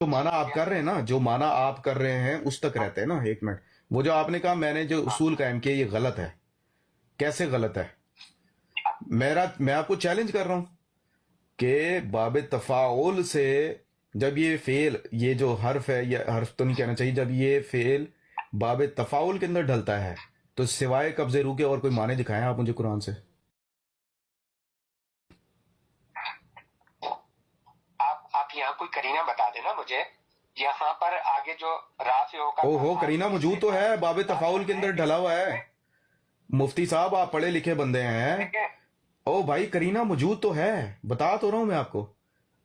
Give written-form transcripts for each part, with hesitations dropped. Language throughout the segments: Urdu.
جو معنی آپ کیا کر رہے ہیں نا، جو معنی آپ کر رہے ہیں اس تک رہتے ہیں نا. ایک منٹ، وہ جو آپ نے کہا میں نے جو اصول قائم کیا یہ غلط ہے، کیسے غلط ہے؟ میں آپ کو چیلنج کر رہا ہوں کہ باب تفاعل سے جب یہ فعل، یہ جو حرف ہے، یہ حرف تو نہیں کہنا چاہیے، جب یہ فعل باب تفاعل کے اندر ڈھلتا ہے تو سوائے قبضے روح کے اور کوئی معنی دکھائیں آپ مجھے قرآن سے. آپ یہاں کوئی کرینہ بتا دینا مجھے، یہاں پر آگے جو رافع کا او ہو، کرینہ موجود تو ہے، باب تفاعل کے اندر ڈھلا ہوا ہے. مفتی صاحب آپ پڑھے لکھے بندے ہیں. او بھائی کرینہ موجود تو ہے، بتا تو رہا ہوں میں آپ کو،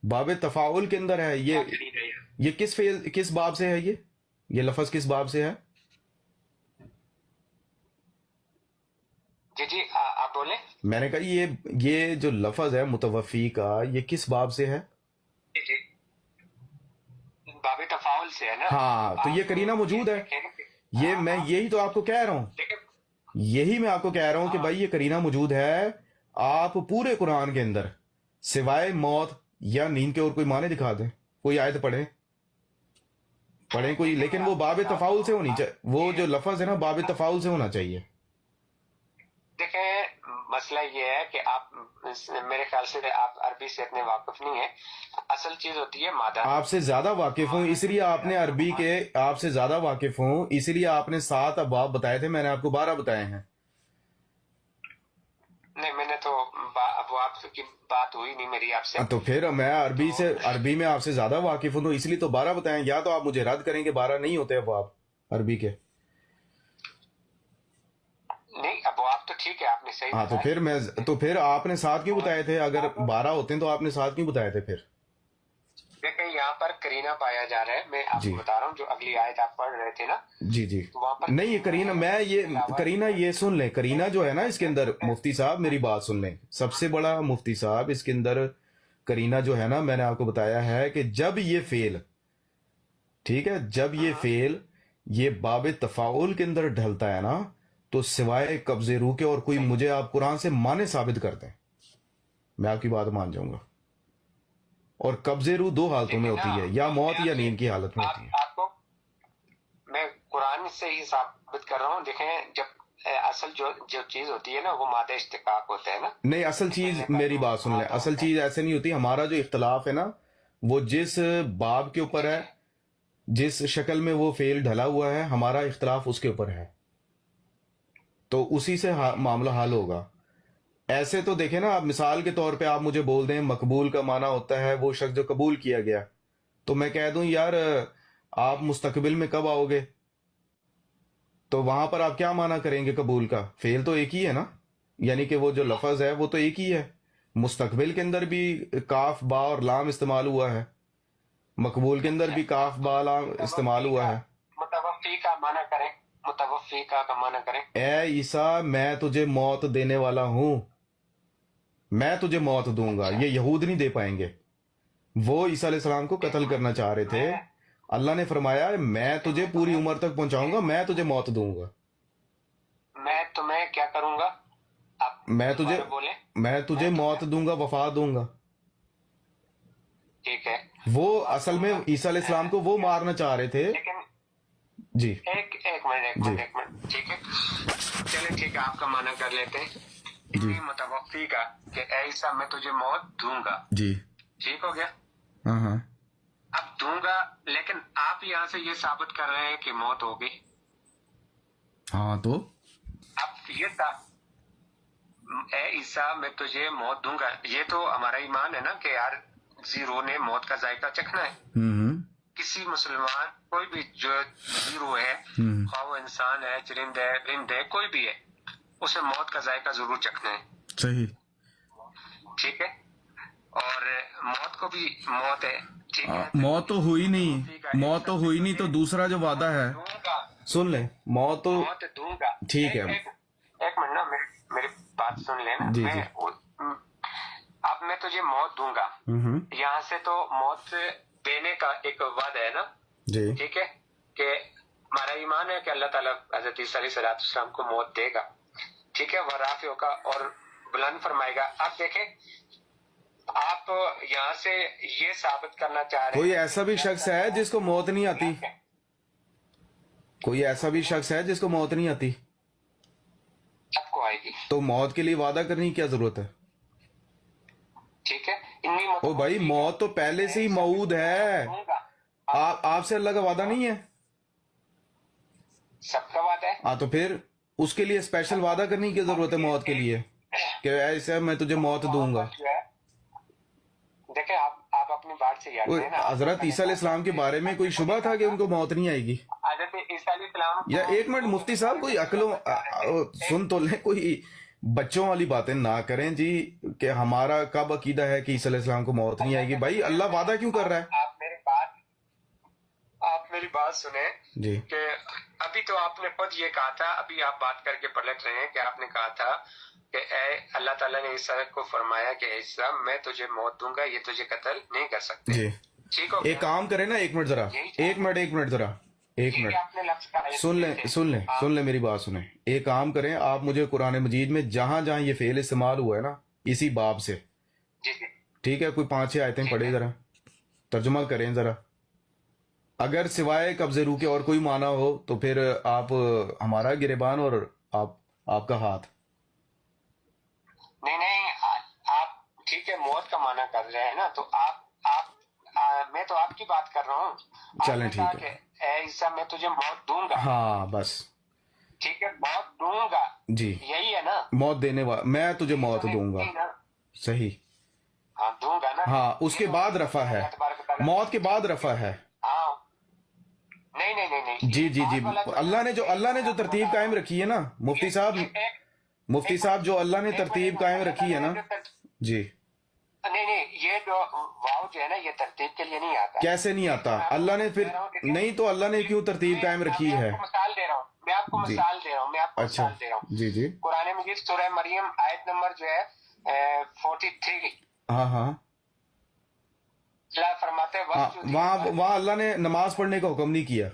باب تفاعل کے اندر ہے. یہ کس فعل، کس باب سے ہے؟ یہ لفظ کس باب سے ہے؟ جی آپ بولیں. میں نے کہا یہ جو لفظ ہے متوفی کا، یہ کس باب سے ہے؟ جی باب تفاعل سے ہے نا. ہاں تو یہ کرینہ موجود ہے. یہ میں یہی تو آپ کو کہہ رہا ہوں، یہی میں آپ کو کہہ رہا ہوں کہ بھائی یہ کرینہ موجود ہے. آپ پورے قرآن کے اندر سوائے موت یا نیند کے اور کوئی معنی دکھا دیں، کوئی آیت پڑھیں کوئی، لیکن وہ باب تفاعل سے ہونی چاہیے. وہ جو لفظ ہے نا باب تفاعل سے ہونا چاہیے. دیکھیں مسئلہ یہ ہے کہ آپ میرے خیال سے آپ عربی سے اتنے واقف نہیں ہیں. اصل چیز ہوتی ہے مادہ. آپ سے زیادہ واقف ہوں اس لیے آپ نے عربی کے، آپ سے زیادہ واقف ہوں اس لیے آپ نے 7 ابواب بتائے تھے، میں نے آپ کو 12 بتائے ہیں. نہیں میں نے تو ابواب کی بات ہوئی نہیں میری آپ سے. تو پھر میں عربی میں آپ سے زیادہ واقف ہوں تو اس لیے تو 12 بتائیں. یا تو آپ مجھے رد کریں کہ 12 نہیں ہوتے ابواب عربی کے. نہیں ابواب تو ٹھیک ہے آپ نے صحیح ہاں تو پھر آپ نے 7 کیوں بتائے تھے؟ اگر 12 ہوتے ہیں تو آپ نے 7 کیوں بتائے تھے پھر؟ دیکھیں یہاں پر کرینہ پایا جا رہا ہے. میں آپ جی کو بتا رہا ہوں جو اگلی آیت آپ پڑھ رہے تھے نا. جی وہاں پر نہیں، یہ کرینہ یہ سن لیں، کرینہ جو ہے نا اس کے اندر، مفتی صاحب میری بات سن لیں. سب سے بڑا مفتی صاحب اس کے اندر کرینہ جو ہے نا، میں نے آپ کو بتایا ہے کہ جب یہ فعل، ٹھیک ہے، جب یہ فعل یہ باب تفاعل کے اندر ڈھلتا ہے نا تو سوائے قبض روح کے اور کوئی، مجھے آپ قرآن سے معنی ثابت کرتے ہیں، میں آپ کی بات مان جاؤں گا. اور قبض روح 2 حالتوں میں ہوتی ہے، یا موت یا نیند کی حالت میں ہوتی ہے. آپ کو میں قرآن سے ہی ثابت کر رہا ہوں. دیکھیں جب اصل جو چیز ہوتی ہے نا وہ مادہ اشتقاق ہوتا ہے نا. نہیں، اصل چیز میری بات سن لیں، اصل چیز ایسے نہیں ہوتی. ہمارا جو اختلاف ہے نا وہ جس باب کے اوپر ہے، جس شکل میں وہ فعل ڈھلا ہوا ہے، ہمارا اختلاف اس کے اوپر ہے، تو اسی سے معاملہ حل ہوگا. ایسے تو دیکھیں نا، آپ مثال کے طور پہ آپ مجھے بول دیں مقبول کا معنی ہوتا ہے وہ شخص جو قبول کیا گیا، تو میں کہہ دوں یار آپ مستقبل میں کب آؤ گے، تو وہاں پر آپ کیا معنی کریں گے؟ قبول کا فعل تو ایک ہی ہے نا، یعنی کہ وہ جو لفظ ہے وہ تو ایک ہی ہے. مستقبل کے اندر بھی کاف با اور لام استعمال ہوا ہے، مقبول کے اندر بھی کاف با لام استعمال ہوا ہے. متوفی کا معنی کریں، متوفی کا معنی کریں. اے عیسیٰ میں تجھے موت دینے والا ہوں، میں تجھے موت دوں گا. یہ یہود نہیں دے پائیں گے. وہ عیسیٰ علیہ السلام کو قتل کرنا چاہ رہے تھے، اللہ نے فرمایا میں تجھے پوری عمر تک پہنچاؤں گا، میں تجھے موت دوں گا. میں تمہیں کیا کروں گا؟ آپ میں تجھے موت دوں گا، وفات دوں گا. ٹھیک ہے، وہ اصل میں عیسیٰ علیہ السلام کو وہ مارنا چاہ رہے تھے. لیکن جی ایک منٹ ٹھیک ہے، چلے ٹھیک ہے آپ کا معنی کر لیتے ہیں. انی متوفی کا کہ اے عیسیٰ میں تجھے موت دوں گا. جی ٹھیک ہو گیا. ہاں اب دوں گا، لیکن آپ یہاں سے یہ ثابت کر رہے ہیں کہ موت ہوگی. ہاں تو اب یہ تھا اے عیسیٰ میں تجھے موت دوں گا، یہ تو ہمارا ایمان ہے نا کہ یار زیرو نے موت کا ذائقہ چکھنا ہے. کسی مسلمان کوئی بھی جو زیرو ہے، خواہ وہ انسان ہے، چرند ہے، پرند ہے، کوئی بھی ہے، اسے موت کا ذائقہ ضرور چکھنا ہے. صحیح. ٹھیک ہے، اور موت کو بھی موت ہے. ٹھیک ہے، موت تو ہوئی نہیں تو دوسرا جو وعدہ ہے سن لیں، موت دوں گا. ٹھیک ہے. ایک منٹ نا، میری بات سن لینا. جی اب میں تجھے موت دوں گا، یہاں سے تو موت دینے کا ایک وعدہ ہے نا. جی ٹھیک ہے، کہ ہمارا ایمان ہے کہ اللہ تعالیٰ حضرت عیسیٰ علیہ السلام کو موت دے گا. ٹھیک ہے، وہ رافع ہوگا اور بلند فرمائے گا. اب دیکھیں آپ یہاں سے یہ ثابت کرنا چاہ رہے کوئی ہیں ایسا بھی شخص ہے جس کو موت نہیں آتی؟ کوئی ایسا بھی شخص ہے جس کو موت نہیں آتی؟ سب کو آئے گی. تو موت کے لیے وعدہ کرنے کی کیا ضرورت ہے؟ ٹھیک ہے. انی او بھائی موت تو پہلے سے ہی موعود ہے. آپ سے اللہ کا وعدہ نہیں ہے؟ سب کا وعدہ ہے. ہاں تو پھر اس کے لیے اسپیشل وعدہ کرنے کی ضرورت ہے موت کے لیے کہ ایسے میں تجھے موت دوں گا. دیکھیں آپ اپنی بات سے یاد رہے نا. حضرت عیسیٰ علیہ السلام کے بارے میں کوئی شبہ تھا کہ ان کو موت نہیں آئے گی؟ حضرت عیسیٰ علیہ السلام یا ایک منٹ مفتی صاحب کوئی عقلوں سن تو لیں، کوئی بچوں والی باتیں نہ کریں جی کہ ہمارا کب عقیدہ ہے کہ عیسیٰ علیہ السلام کو موت نہیں آئے گی. بھائی اللہ وعدہ کیوں کر رہا ہے؟ آپ میری بات سنیں جی کہ ابھی تو آپ نے خود یہ کہا تھا، ابھی آپ بات کر کے پلٹ رہے ہیں کہ آپ نے کہا تھا کہ اے اللہ تعالیٰ نے عیسیٰ کو فرمایا کہ عیسیٰ میں تجھے موت دوں گا، یہ تجھے قتل نہیں کر سکتے. جی ٹھیک ہو ایک کام کریں نا، ایک منٹ ذرا، ایک منٹ ذرا، ایک منٹ آپ نے لفظ کہا ہے. سن لیں میری بات سنیں. ایک کام کریں آپ، مجھے قرآن مجید میں جہاں جہاں یہ فعل استعمال ہوا ہے نا اسی باب سے، جی جی ٹھیک ہے، کوئی 5-6 آیتیں پڑھے ذرا، ترجمہ کریں ذرا. اگر سوائے قبض روح کے اور کوئی معنی ہو تو پھر آپ ہمارا گریبان اور آپ کا ہاتھ. نہیں آپ ٹھیک ہے موت کا معنی کر رہے ہیں نا، تو آپ میں تو آپ کی بات کر رہا ہوں. چلیں ٹھیک ہے. کہ اے عیسیٰ میں تجھے موت دوں گا. ہاں بس ٹھیک ہے، موت دوں گا، جی، یہی ہے نا. موت دینے والا، میں تجھے موت دوں گا. صحیح. ہاں دوں گا نا. ہاں اس کے بعد رفع ہے، موت کے بعد رفع ہے. ہاں نہیں جی اللہ نے جو ترتیب قائم رکھی ہے نا مفتی صاحب جو اللہ نے ترتیب قائم رکھی ہے نا. جی نہیں یہ جو واو جو ہے نا یہ ترتیب کے لیے نہیں آتا. کیسے نہیں آتا؟ اللہ نے پھر نہیں تو اللہ نے کیوں ترتیب قائم رکھی ہے؟ میں آپ کو مثال دے رہا ہوں. اچھا جی قرآن مجید سورہ مریم آیت نمبر جو ہے 43. ہاں اللہ فرماتے وہاں اللہ نے نماز پڑھنے کا حکم نہیں کیا.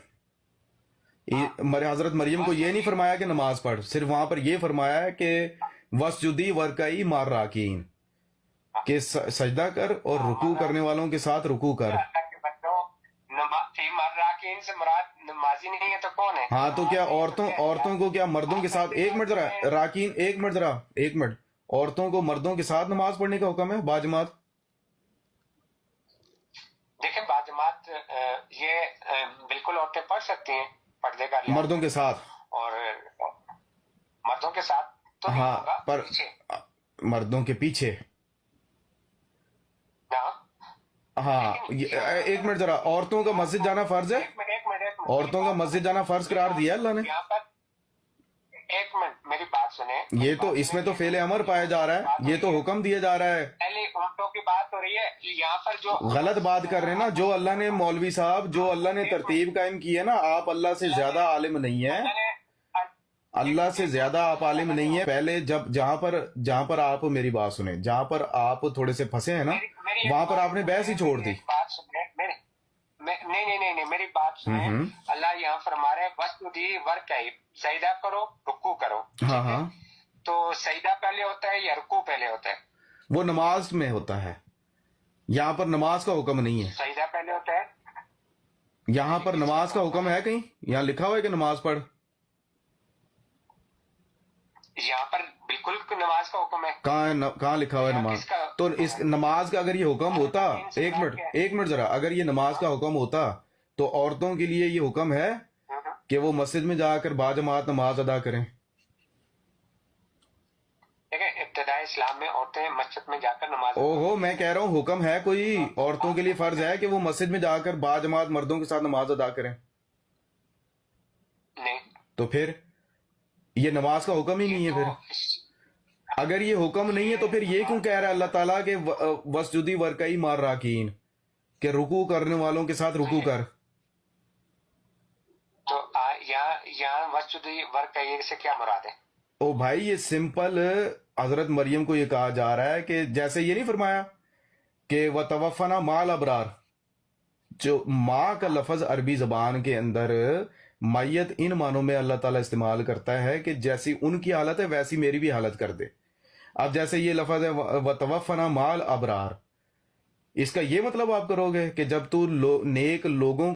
حضرت مریم کو یہ نہیں فرمایا کہ نماز پڑھ، صرف وہاں پر یہ فرمایا ہے کہ وسجدی ورکعی مع الراکعین، کہ سجدہ کر اور رکوع کرنے والوں کے ساتھ رکوع کر. سے مراد نمازی نہیں ہے تو کون ہے؟ ہاں تو کیا عورتوں کو کیا مردوں کے ساتھ، ایک منٹ ذرا راکین، ایک منٹ، عورتوں کو مردوں کے ساتھ نماز پڑھنے کا حکم ہے باجماعت؟ دیکھیں باجماعت یہ بالکل عورتیں پڑھ سکتی ہیں پردے کا لحاظ مردوں کے ساتھ، اور مردوں کے ساتھ تو نہیں ہاں ہوگا، پر مردوں کے پیچھے. ہاں ایک منٹ ذرا، عورتوں کا مسجد جانا فرض ہے؟ عورتوں کا مسجد جانا فرض قرار دیا اللہ نے. ایک منٹ میری بات سنیں. یہ تو اس میں تو فعل امر پایا جا رہا ہے، یہ تو حکم دیا جا رہا ہے. پہلے عورتوں کی بات ہو رہی ہے یہاں پر جو غلط بات کر رہے ہیں نا. جو اللہ نے مولوی صاحب، جو اللہ نے ترتیب قائم کی ہے نا، آپ اللہ سے زیادہ عالم نہیں ہیں، اللہ سے زیادہ آپ عالم نہیں ہیں. پہلے جہاں پر آپ میری بات سنیں، جہاں پر آپ تھوڑے سے پھنسے ہیں نا وہاں پر آپ نے بحث ہی چھوڑ دی. نہیں میری بات سنیں. اللہ یہاں فرما رہے وسجدی ورکعی، سجدہ کرو رکوع کرو. ہاں تو سجدہ پہلے ہوتا ہے یا رکوع پہلے ہوتا ہے؟ وہ نماز میں ہوتا ہے، یہاں پر نماز کا حکم نہیں ہے. سجدہ پہلے ہوتا ہے. یہاں پر نماز کا حکم ہے کہیں؟ یہاں لکھا ہوا ہے کہ نماز پڑھ؟ یہاں پر بالکل نماز کا حکم ہے. کہاں لکھا ہوا ہے نماز؟ تو اس نماز کا اگر یہ حکم ہوتا، ایک منٹ ذرا، اگر یہ نماز کا حکم ہوتا تو عورتوں کے لیے یہ حکم ہے کہ وہ مسجد میں جا کر باجماعت نماز ادا کریں. دیکھیں ابتدائی اسلام میں عورتیں مسجد میں جا کر نماز، میں کہہ رہا ہوں حکم ہے کوئی عورتوں کے لیے فرض ہے کہ وہ مسجد میں جا کر باجماعت مردوں کے ساتھ نماز ادا کریں؟ نہیں. تو پھر یہ نماز کا حکم ہی نہیں ہے. پھر اگر یہ حکم نہیں ہے تو پھر یہ کیوں کہہ رہا ہے اللہ تعالیٰ کہ وسجدی ورکعی مع الراکعین، کہ رکوع کرنے والوں کے ساتھ رکوع کر؟ تو یہاں وسجدی ورکعی سے کیا مراد ہے؟ او بھائی یہ سمپل حضرت مریم کو یہ کہا جا رہا ہے کہ جیسے یہ نہیں فرمایا کہ وَتَوَفَّنَا مَعَ الْأَبْرَارِ، جو ماں کا لفظ عربی زبان کے اندر میت ان معنوں میں اللہ تعالیٰ استعمال کرتا ہے کہ جیسی ان کی حالت ہے ویسی میری بھی حالت کر دے. اب جیسے یہ لفظ ہے وَتَوَفَّنَا مَعَ الْأَبْرَارِ، اس کا یہ مطلب آپ کرو گے کہ جب تو نیک لوگوں